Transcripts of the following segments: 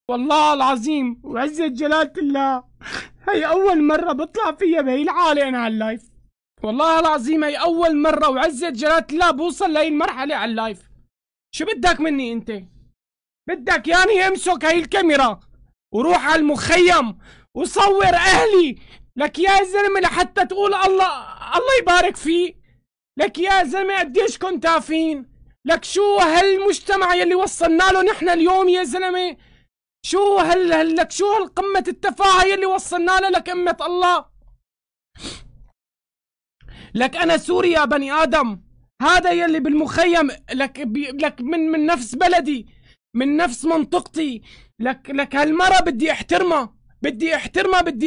والله العظيم وعزة جلالة الله هي أول مرة بطلع فيها بهي الحالة أنا على اللايف. والله العظيم هي أول مرة وعزة جلالة الله بوصل لهي المرحلة على اللايف. شو بدك مني أنت؟ بدك يعني امسك هي الكاميرا وروح على المخيم وصور أهلي لك يا زلمة لحتى تقول الله يبارك فيه. لك يا زلمة قديش كنت تافهين. لك شو هالمجتمع يلي وصلنا له نحن اليوم يا زلمة. شو لك شو هالقمة التفاهة يلي وصلنا لها لك أمة الله. لك أنا سوري يا بني آدم. هذا يلي بالمخيم لك من نفس بلدي من نفس منطقتي. لك هالمرة بدي احترمها بدي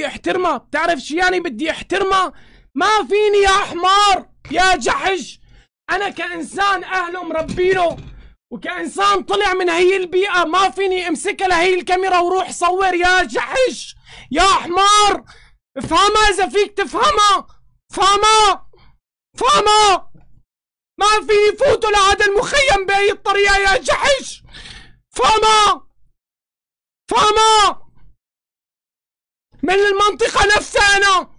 احترمها. بتعرف شو يعني بدي احترمها؟ ما فيني يا حمار يا جحش. أنا كإنسان أهله مربينه وكإنسان طلع من هي البيئة ما فيني امسكها لهي الكاميرا وروح صور يا جحش يا حمار. افهمها إذا فيك تفهمها. فهمها ما فيني فوتوا لهذا المخيم بهي الطريقة يا جحش. فهمها من المنطقة نفسها. أنا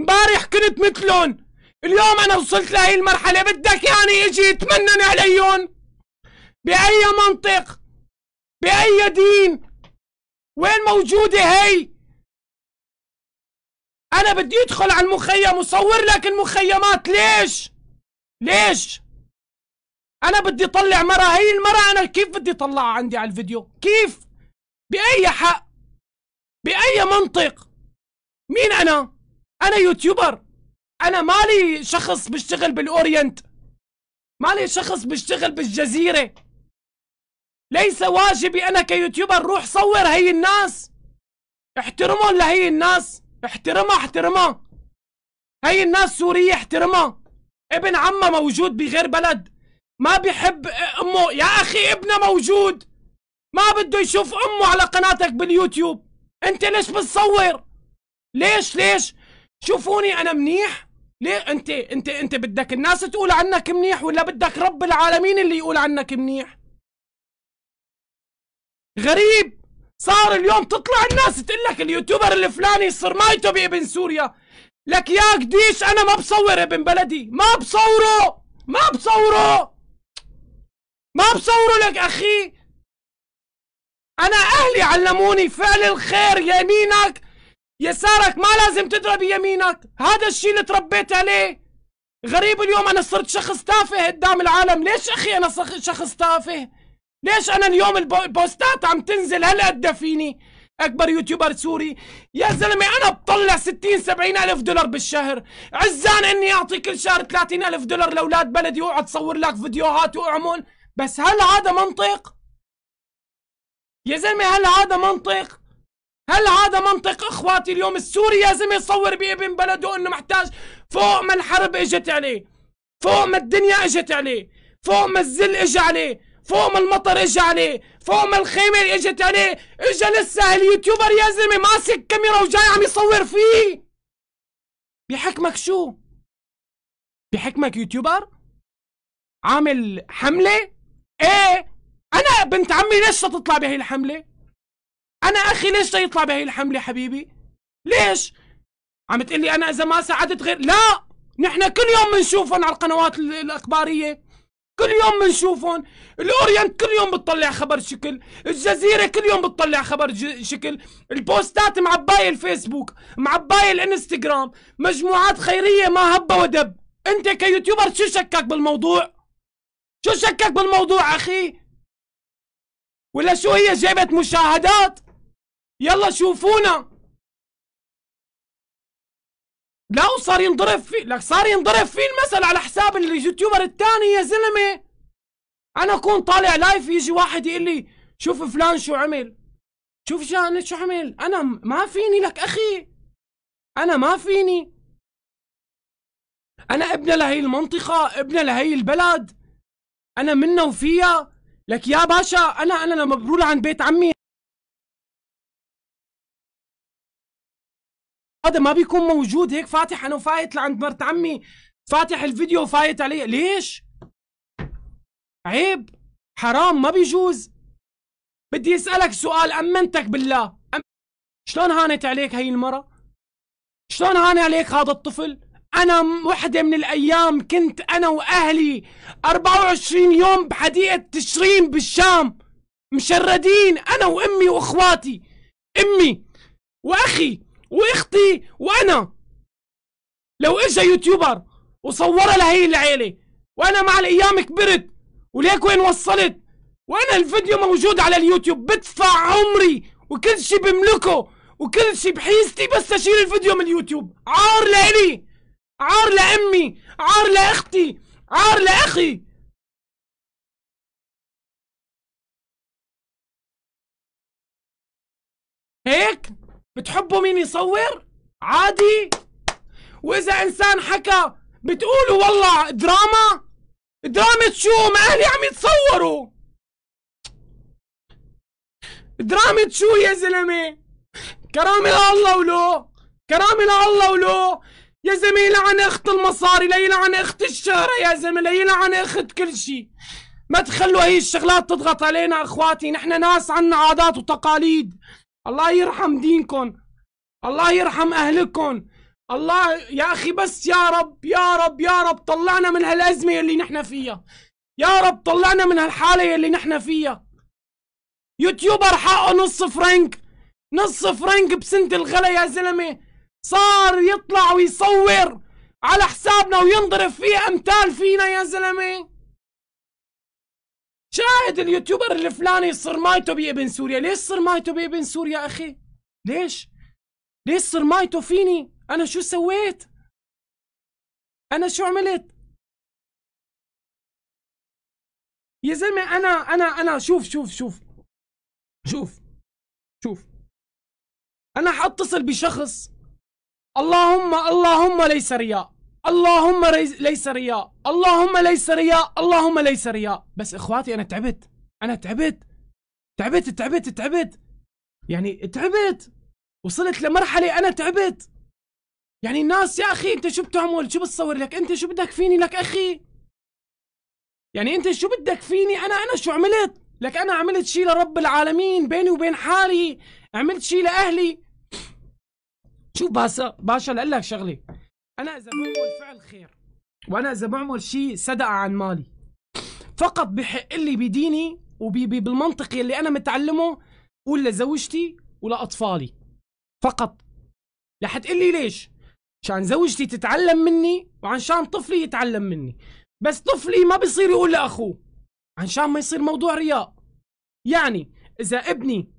امبارح كنت مثلن اليوم أنا وصلت لهي المرحلة. بدك يعني اجي يتمنن عليهم؟ بأي منطق؟ بأي دين؟ وين موجودة هي؟ أنا بدي أدخل على المخيم وصور لك المخيمات. ليش؟ أنا بدي أطلع مرة. هي المرة أنا كيف بدي أطلعها عندي على الفيديو؟ كيف؟ بأي حق؟ بأي منطق؟ مين أنا؟ أنا يوتيوبر. أنا مالي شخص بشتغل بالأورينت، مالي شخص بشتغل بالجزيرة. ليس واجبي أنا كيوتيوبر روح صور هي الناس. احترمهم لهي الناس. احترمها. هي الناس سورية احترمها. ابن عمها موجود بغير بلد ما بيحب أمه. يا أخي ابنه موجود ما بده يشوف أمه على قناتك باليوتيوب. أنت ليش بتصور؟ ليش؟ شوفوني أنا منيح؟ ليه انت بدك الناس تقول عنك منيح ولا بدك رب العالمين اللي يقول عنك منيح؟ غريب صار اليوم تطلع الناس تقول لك اليوتيوبر الفلاني صار مايته بابن سوريا. لك يا قديش انا ما بصور ابن بلدي. ما بصوره لك اخي. انا اهلي علموني فعل الخير يمينك يسارك ما لازم تضرب يمينك. هذا الشيء اللي تربيت عليه. غريب اليوم انا صرت شخص تافه قدام العالم. ليش اخي انا شخص تافه؟ ليش انا اليوم البوستات عم تنزل هالقد فيني اكبر يوتيوبر سوري؟ يا زلمه انا بطلع 60-70 الف دولار بالشهر. عزان اني اعطي كل شهر 30 الف دولار لاولاد بلدي واقعد اصور لك فيديوهات واعمل. بس هل هذا منطق؟ يا زلمه هل هذا منطق اخواتي؟ اليوم السوري يا زلمه يصور بابن بلده انه محتاج فوق ما الحرب اجت عليه، فوق ما الدنيا اجت عليه، فوق ما الذل اجى عليه، فوق ما المطر اجى عليه، فوق ما الخيمه اللي اجت عليه، اجى لسه اليوتيوبر يا زلمه ماسك كاميرا وجاي عم يصور فيه. بحكمك شو؟ بحكمك يوتيوبر؟ عامل حمله؟ ايه انا بنت عمي ليش تطلع بهي الحمله؟ أنا أخي ليش يطلع بهي الحملة حبيبي؟ ليش؟ عم تقلي أنا إذا ما ساعدت غير؟ لا، نحن كل يوم بنشوفهم على القنوات الإخبارية، كل يوم بنشوفهم، الأورينت كل يوم بتطلع خبر شكل، الجزيرة كل يوم بتطلع خبر شكل، البوستات معباية الفيسبوك، معباية الانستغرام، مجموعات خيرية ما هب ودب. أنت كيوتيوبر شو شكك بالموضوع؟ شو شكك بالموضوع أخي؟ ولا شو هي جابت مشاهدات؟ يلا شوفونا. لا وصار ينضرب فيه، لك صار ينضرب فيه المثل على حساب اليوتيوبر الثاني يا زلمه. انا اكون طالع لايف يجي واحد يقول لي شوف فلان شو عمل، شوف شو عمل. انا ما فيني لك اخي، انا ما فيني. انا ابن لهي المنطقه، ابن لهي البلد، انا منا وفيها. لك يا باشا انا لما بروح عند بيت عمي هذا ما بيكون موجود هيك فاتح انا وفايت لعند مرت عمي، فاتح الفيديو وفايت عليه. ليش؟ عيب، حرام، ما بيجوز. بدي اسألك سؤال، امنتك بالله، شلون هانت عليك هي المرة؟ شلون هان عليك هذا الطفل؟ انا وحدة من الايام كنت انا واهلي 24 يوم بحديقة تشرين بالشام مشردين، انا وامي واخواتي، امي واخي واختي وانا. لو اجا يوتيوبر وصورها لهي العيلة وانا مع الايام كبرت وليك وين وصلت، وانا الفيديو موجود على اليوتيوب، بدفع عمري وكل شي بملكه وكل شي بحيزتي بس اشيل الفيديو من اليوتيوب. عار لإلي، عار لامي، عار لاختي، عار لاخي. هيك بتحبوا مين يصور؟ عادي. واذا انسان حكى بتقولوا والله دراما؟ دراما شو؟ ما اهلي عم يتصوروا. دراما شو يا زلمه؟ كرامه لله ولو، كرامه لله ولو يا زلمه. يلعن اخت المصاري، لا يلعن اخت الشهرة يا زلمه، لا يلعن اخت كل شيء. ما تخلوا هي الشغلات تضغط علينا اخواتي، نحن ناس عنا عادات وتقاليد. الله يرحم دينكم، الله يرحم اهلكم، الله يا اخي. بس يا رب يا رب يا رب طلعنا من هالازمه اللي نحن فيها، يا رب طلعنا من هالحاله اللي نحن فيها. يوتيوبر حقه نص فرنك، نص فرنك بسنة الغلا يا زلمه، صار يطلع ويصور على حسابنا وينضرب فيه امثال فينا يا زلمه. شاهد اليوتيوبر الفلاني صر مايته بابن سوريا. ليش صر مايته بابن سوريا اخي؟ ليش؟ ليش صر مايته فيني؟ انا شو سويت؟ انا شو عملت؟ يا زلمه انا شوف شوف شوف شوف شوف، انا حاتصل بشخص، اللهم ليس رياء، اللهم ليس رياء، اللهم ليس رياء، اللهم ليس رياء. بس اخواتي انا تعبت، انا تعبت تعبت تعبت تعبت، يعني تعبت، وصلت لمرحلة انا تعبت. يعني الناس يا اخي انت شو بتعمل؟ شو بتصور لك؟ انت شو بدك فيني لك اخي؟ يعني انت شو بدك فيني؟ انا شو عملت لك؟ انا عملت شي لرب العالمين بيني وبين حالي، عملت شي لاهلي. شوف باشا لأقول لك شغله، انا اذا بعمل فعل خير وانا اذا بعمل شيء صدقه عن مالي فقط بحق لي بديني وبالمنطق يلي انا متعلمه قول لزوجتي ولاطفالي فقط. رح تقلي ليش؟ عشان زوجتي تتعلم مني وعشان طفلي يتعلم مني. بس طفلي ما بصير يقول لاخوه عشان ما يصير موضوع رياء. يعني اذا ابني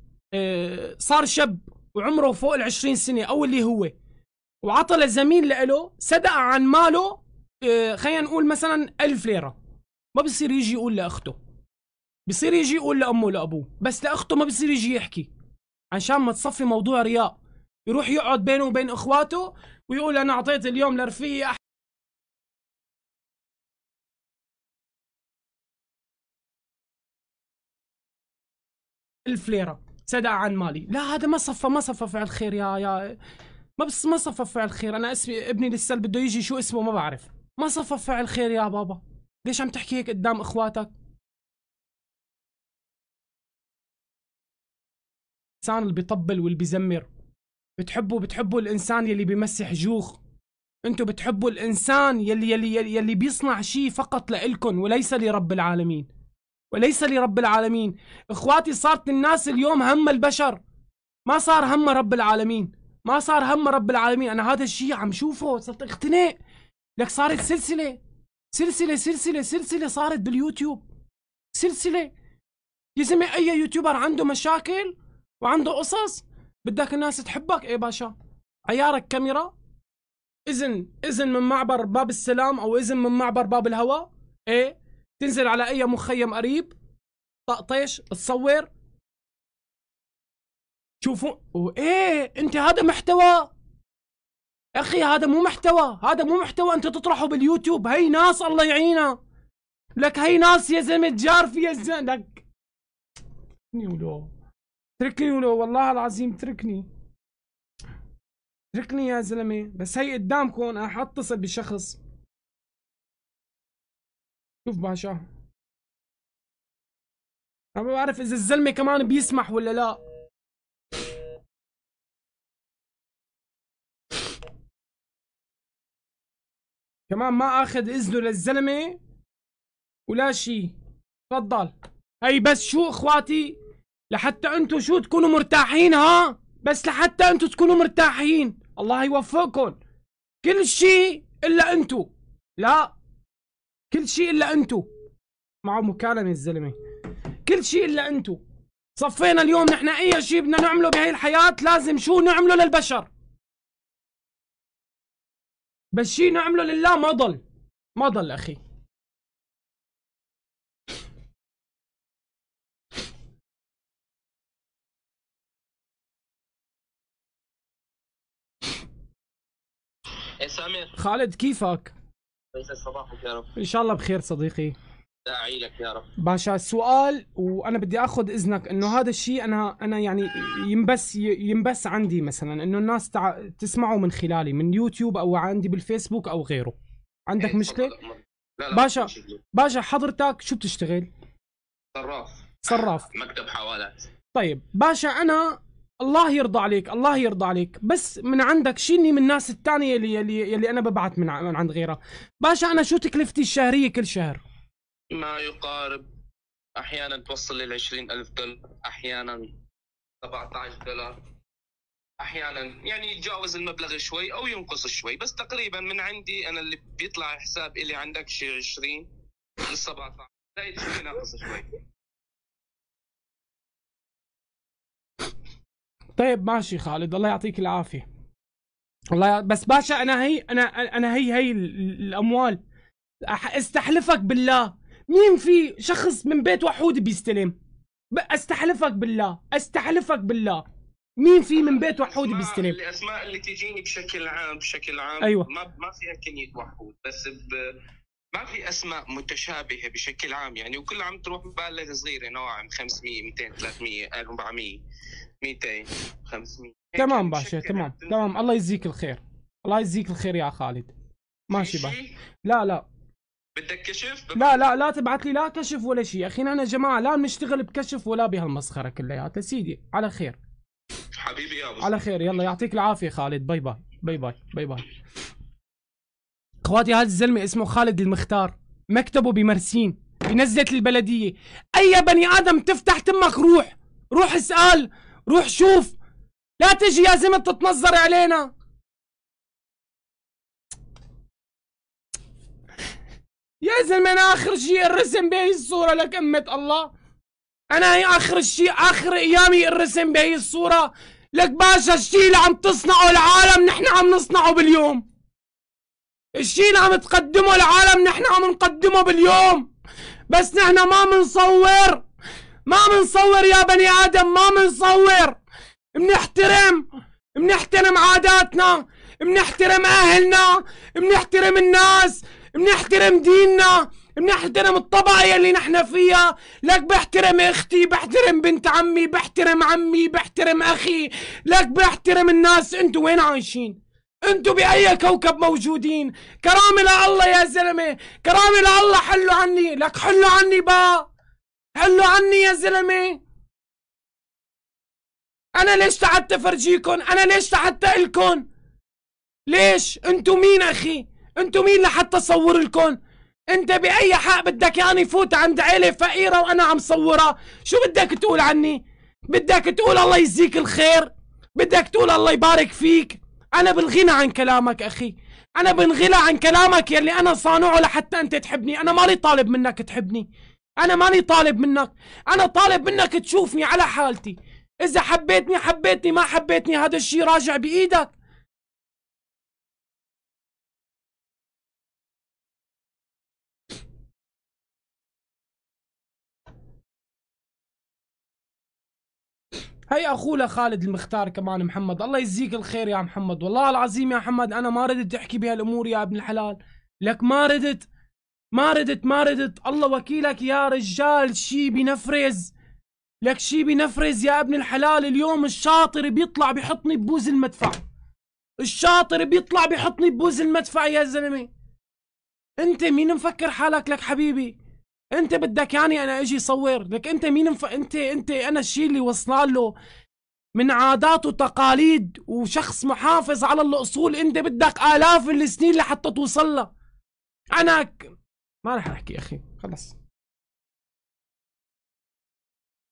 صار شاب وعمره فوق ال20 سنة او اللي هو، وعطى لزميل له صدق عن ماله خلينا نقول مثلا 1000 ليرة، ما بصير يجي يقول لاخته، بصير يجي يقول لامه لابوه، بس لاخته ما بصير يجي يحكي عشان ما تصفي موضوع رياء. يروح يقعد بينه وبين اخواته ويقول انا اعطيت اليوم لرفيقي 1000 ليرة صدق عن مالي. لا هذا ما صفى فعل خير يا ما صفى فعل خير. انا اسمي ابني لسه بده يجي شو اسمه ما بعرف. ما صفى فعل خير يا بابا. ليش عم تحكي هيك قدام اخواتك؟ الانسان اللي بيطبل واللي بيزمر بتحبوا الانسان يلي بيمسح جوخ. انتوا بتحبوا الانسان يلي بيصنع شيء فقط لإلكن وليس لرب العالمين، وليس لرب العالمين. اخواتي صارت الناس اليوم هم البشر، ما صار هم رب العالمين، ما صار هم رب العالمين. انا هذا الشيء عم شوفه صرت اختنق لك. صارت سلسلة صارت باليوتيوب، سلسلة. يا زلمة اي يوتيوبر عنده مشاكل وعنده قصص بدك الناس تحبك، ايه باشا عيارك كاميرا، اذن من معبر باب السلام او اذن من معبر باب الهوى، ايه تنزل على اي مخيم قريب طقطش تصور. شوفوا ايه انت هذا محتوى اخي، هذا مو محتوى، هذا مو محتوى انت تطرحه باليوتيوب. هي ناس الله يعينها لك، هي ناس يا زلمه تجار فيها لك. تركني ولو والله العظيم تركني يا زلمه. بس هي قدامكم انا حاتصل بشخص. شوف باشا انا ما بعرف اذا الزلمه كمان بيسمح ولا لا. كمان ما اخذ اذنه للزلمه ولا شيء. تفضل. هي بس شو اخواتي، لحتى انتو شو تكونوا مرتاحين، ها؟ بس لحتى انتو تكونوا مرتاحين، الله يوفقكم. كل شيء الا انتو، لا كل شيء الا انتو. معه مكالمة الزلمة. كل شيء الا انتو. صفينا اليوم نحن اي شيء بدنا نعمله بهي الحياة لازم شو نعمله للبشر، بس شيء نعمله لله ما ضل اخي. يا سامر خالد كيفك؟ يسعد صباحك يا رب. ان شاء الله بخير صديقي. داعي لك يا رب. باشا السؤال، وانا بدي اخذ اذنك انه هذا الشيء انا يعني ينبس عندي مثلا انه الناس تسمعه من خلالي من يوتيوب او عندي بالفيسبوك او غيره. عندك مشكلة؟ لا باشا حضرتك شو بتشتغل؟ صراف مكتب حوالات. طيب باشا انا الله يرضى عليك، الله يرضى عليك، بس من عندك شيلني من الناس الثانية يلي انا ببعت من عند غيرها. باشا انا شو تكلفتي الشهرية كل شهر؟ ما يقارب احيانا توصل لل 20,000 دولار، احيانا 17 دولار، احيانا يعني يتجاوز المبلغ شوي او ينقص شوي، بس تقريبا من عندي انا اللي بيطلع حساب الي عندك شيء 20 ل 17، زايد شوي ناقص شوي. طيب ماشي خالد، الله يعطيك العافية. بس باشا انا هي الاموال استحلفك بالله، مين في شخص من بيت وحود بيستلم؟ استحلفك بالله مين في من بيت وحود بيستلم؟ الاسماء اللي تجيني بشكل عام أيوة. ما فيها كنية وحود، بس ما في اسماء متشابهه بشكل عام يعني، وكل عم تروح مبالغ صغيره نوعا 500 200 300 400 200 500. تمام باشا، تمام الله يجزيك الخير، الله يجزيك الخير يا خالد. ماشي باشا. لا بدك كشف؟ لا تبعت لي لا كشف ولا شيء، اخي انا جماعه لا بنشتغل بكشف ولا بهالمسخره كلياتها. سيدي على خير حبيبي يا ابو على خير، يلا يعطيك العافيه خالد، باي باي باي باي باي باي. اخواتي هذا الزلمه اسمه خالد المختار، مكتبه بمرسين بنزلة البلديه. اي بني ادم تفتح تمك روح اسال، روح شوف، لا تجي يا زلمه تتنظر علينا. يا زلمه انا اخر شيء الرسم بهي الصوره لك امة الله، انا هي اخر شيء اخر ايامي الرسم بهي الصوره لك باشا. الشيء اللي عم تصنعه العالم نحن عم نصنعه باليوم، الشيء اللي عم تقدمه العالم نحن عم نقدمه باليوم، بس نحن ما منصور يا بني ادم، ما منصور. بنحترم عاداتنا، بنحترم اهلنا، بنحترم الناس، بنحترم ديننا، بنحترم الطبقة يلي نحن فيها. لك بحترم اختي، بحترم بنت عمي، بحترم عمي، بحترم اخي، لك بحترم الناس. انتوا وين عايشين؟ انتوا باي كوكب موجودين؟ كرامة لله يا زلمة، كرامة لله. حلوا عني، لك حلوا عني بقى، حلوا عني يا زلمة. انا ليش تعبت افرجيكم؟ انا ليش تعبت الكم؟ ليش؟ انتوا مين اخي؟ انتوا مين لحتى اصور لكم؟ انت باي حق بدك يعني فوت عند عيلة فقيرة وانا عم صورها؟ شو بدك تقول عني؟ بدك تقول الله يجزيك الخير؟ بدك تقول الله يبارك فيك؟ انا بالغنى عن كلامك اخي، انا بنغلى عن كلامك يلي انا صانعه لحتى انت تحبني. انا ماني طالب منك تحبني، انا ماني طالب منك، انا طالب منك تشوفني على حالتي. اذا حبيتني، ما حبيتني هذا الشيء راجع بايدك. هي اخونا خالد المختار كمان محمد، الله يجزيك الخير يا محمد. والله العظيم يا محمد انا ما ردت تحكي بهالامور يا ابن الحلال، لك ما ردت الله وكيلك يا رجال. شي بنفرز لك، شي بنفرز يا ابن الحلال. اليوم الشاطر بيطلع بحطني ببوز المدفع، الشاطر بيطلع بحطني ببوز المدفع يا زلمه. انت مين مفكر حالك لك حبيبي؟ انت بدك يعني انا اجي صور لك؟ انت مين انت انا الشيء اللي وصلنا له من عادات وتقاليد وشخص محافظ على الاصول انت بدك آلاف السنين لحتى توصل لها. انا ما رح احكي اخي، خلص.